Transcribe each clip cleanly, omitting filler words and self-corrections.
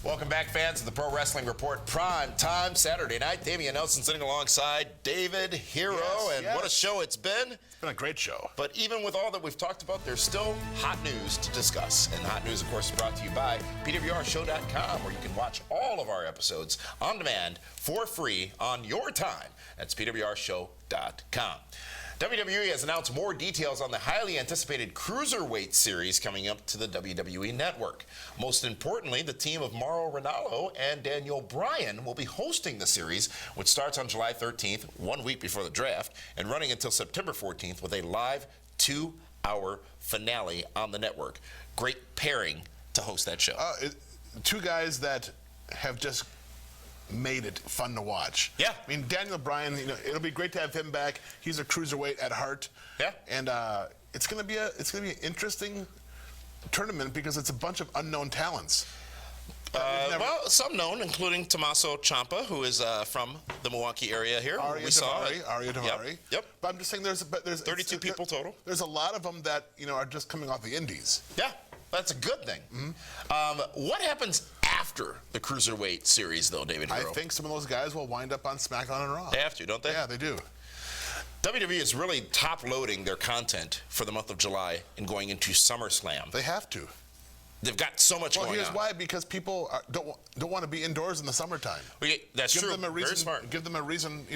Welcome back, fans of the Pro Wrestling Report. Prime time Saturday night. Damian Nelson sitting alongside David Hero, what a show it's been. It's been a great show. But even with all that we've talked about, there's still hot news to discuss. And the hot news, of course, is brought to you by PWRshow.com, where you can watch all of our episodes on demand for free on your time. That's PWRshow.com. WWE has announced more details on the highly anticipated Cruiserweight series coming up to the WWE Network. Most importantly, the team of Mauro Ranallo and Daniel Bryan will be hosting the series, which starts on July 13th, 1 week before the draft, and running until September 14th with a live 2-hour finale on the network. Great pairing to host that show. Two guys that have just made it fun to watch. Yeah. I mean, Daniel Bryan, it'll be great to have him back. He's a cruiserweight at heart. Yeah. And it's gonna be an interesting tournament because it's a bunch of unknown talents. Well, some known, including Tommaso Ciampa, who is from the Milwaukee area here. Arya Daivari. Yep. But I'm just saying there's 32 people total. There's a lot of them that are just coming off the indies. Yeah. That's a good thing. Mm-hmm. What happens after the Cruiserweight series, though, David Hero? I think some of those guys will wind up on SmackDown and Raw. They have to, don't they? Yeah, they do. WWE is really top-loading their content for the month of July and going into SummerSlam. They have to. They've got so much going on. Well, here's why. Because people don't want to be indoors in the summertime. That's true. Very smart. Give them a reason,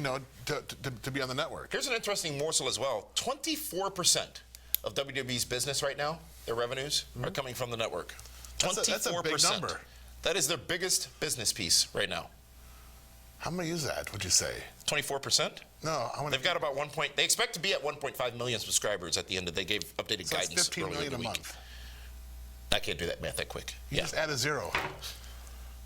to be on the network. Here's an interesting morsel as well. 24% of WWE's business right now, their revenues, are coming from the network. 24%. That's a big number. That is their biggest business piece right now. How many is that, would you say? 24%? No. They've got about they expect to be at 1.5 million subscribers at the end of, they gave updated guidance that's 15 earlier million in the a week. month. I can't do that math that quick. You just add a zero.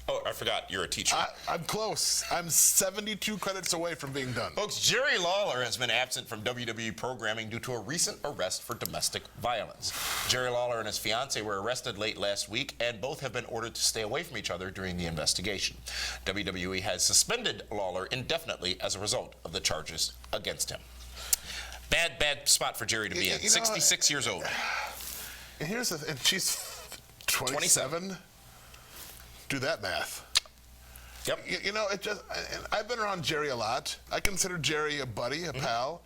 Oh, I forgot. You're a teacher. I'm close. I'm 72 credits away from being done. Folks, Jerry Lawler has been absent from WWE programming due to a recent arrest for domestic violence. Jerry Lawler and his fiancée were arrested late last week, and both have been ordered to stay away from each other during the investigation. WWE has suspended Lawler indefinitely as a result of the charges against him. Bad spot for Jerry to be in. 66 years old. And and she's 27. Do that math. Yep. I've been around Jerry a lot. I consider Jerry a buddy, a pal.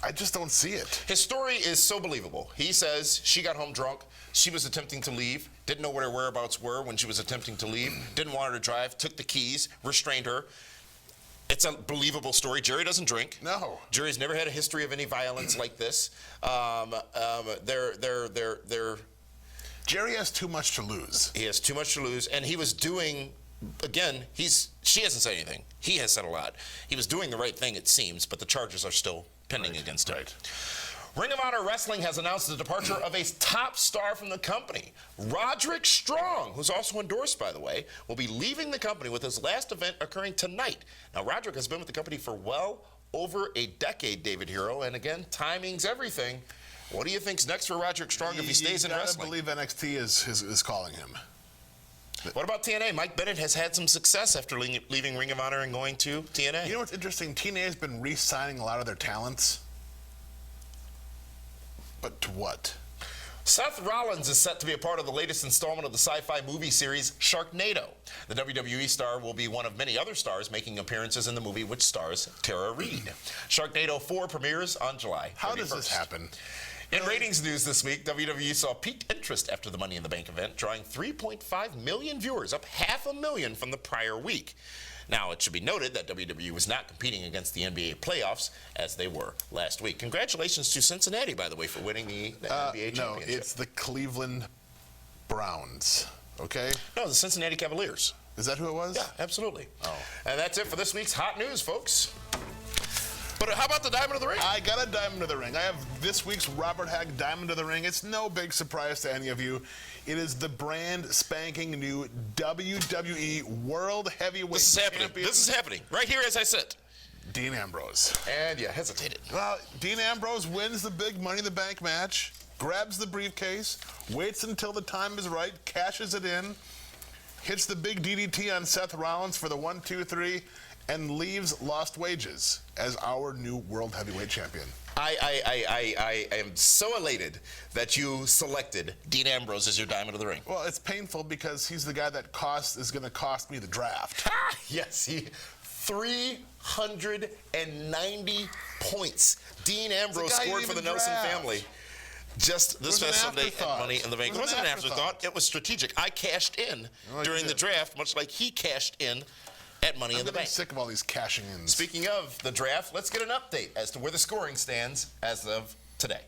I just don't see it. His story is so believable. He says she got home drunk. She was attempting to leave. Didn't know what her whereabouts were when she was attempting to leave. Didn't want her to drive. Took the keys. Restrained her. It's a believable story. Jerry doesn't drink. No. Jerry's never had a history of any violence like this. Jerry has too much to lose. He has too much to lose, and he was doing, again, she hasn't said anything. He has said a lot. He was doing the right thing, it seems, but the charges are still pending against him. Right. Ring of Honor Wrestling has announced the departure of a top star from the company. Roderick Strong, who's also endorsed, by the way, will be leaving the company with his last event occurring tonight. Now, Roderick has been with the company for well over a decade, David Hero, and again, timing's everything. What do you think's next for Roderick Strong if he stays in wrestling? I believe NXT is calling him. What about TNA? Mike Bennett has had some success after leaving Ring of Honor and going to TNA. You know what's interesting? TNA has been re-signing a lot of their talents. But to what? Seth Rollins is set to be a part of the latest installment of the sci-fi movie series Sharknado. The WWE star will be one of many other stars making appearances in the movie, which stars Tara Reid. Sharknado 4 premieres on July 31st. How does this happen? In ratings news this week, WWE saw peaked interest after the Money in the Bank event, drawing 3.5 million viewers, up 500,000 from the prior week. Now, it should be noted that WWE was not competing against the NBA playoffs as they were last week. Congratulations to Cincinnati, by the way, for winning the NBA championship. No, it's the Cleveland Browns, okay? No, the Cincinnati Cavaliers. Is that who it was? Yeah, absolutely. Oh. And that's it for this week's Hot News, folks. But how about the Diamond of the Ring? I got a Diamond of the Ring. I have this week's Robert Hagg Diamond of the Ring. It's no big surprise to any of you. It is the brand spanking new WWE World Heavyweight Champion. This is happening. Right here as I sit. Dean Ambrose. And you hesitated. Well, Dean Ambrose wins the big Money in the Bank match, grabs the briefcase, waits until the time is right, cashes it in, hits the big DDT on Seth Rollins for the 1, 2, 3, and leaves Lost Wages as our new World Heavyweight Champion. I am so elated that you selected Dean Ambrose as your Diamond of the Ring. Well, it's painful because he's the guy that is going to cost me the draft. Yes, 390 points. Dean Ambrose scored for the Nelson family. Just this past Sunday at Money in the Bank. It wasn't an afterthought. It was strategic. I cashed in during the draft, much like he cashed in at Money in the Bank. I'm sick of all these cashing ins. Speaking of the draft, let's get an update as to where the scoring stands as of today.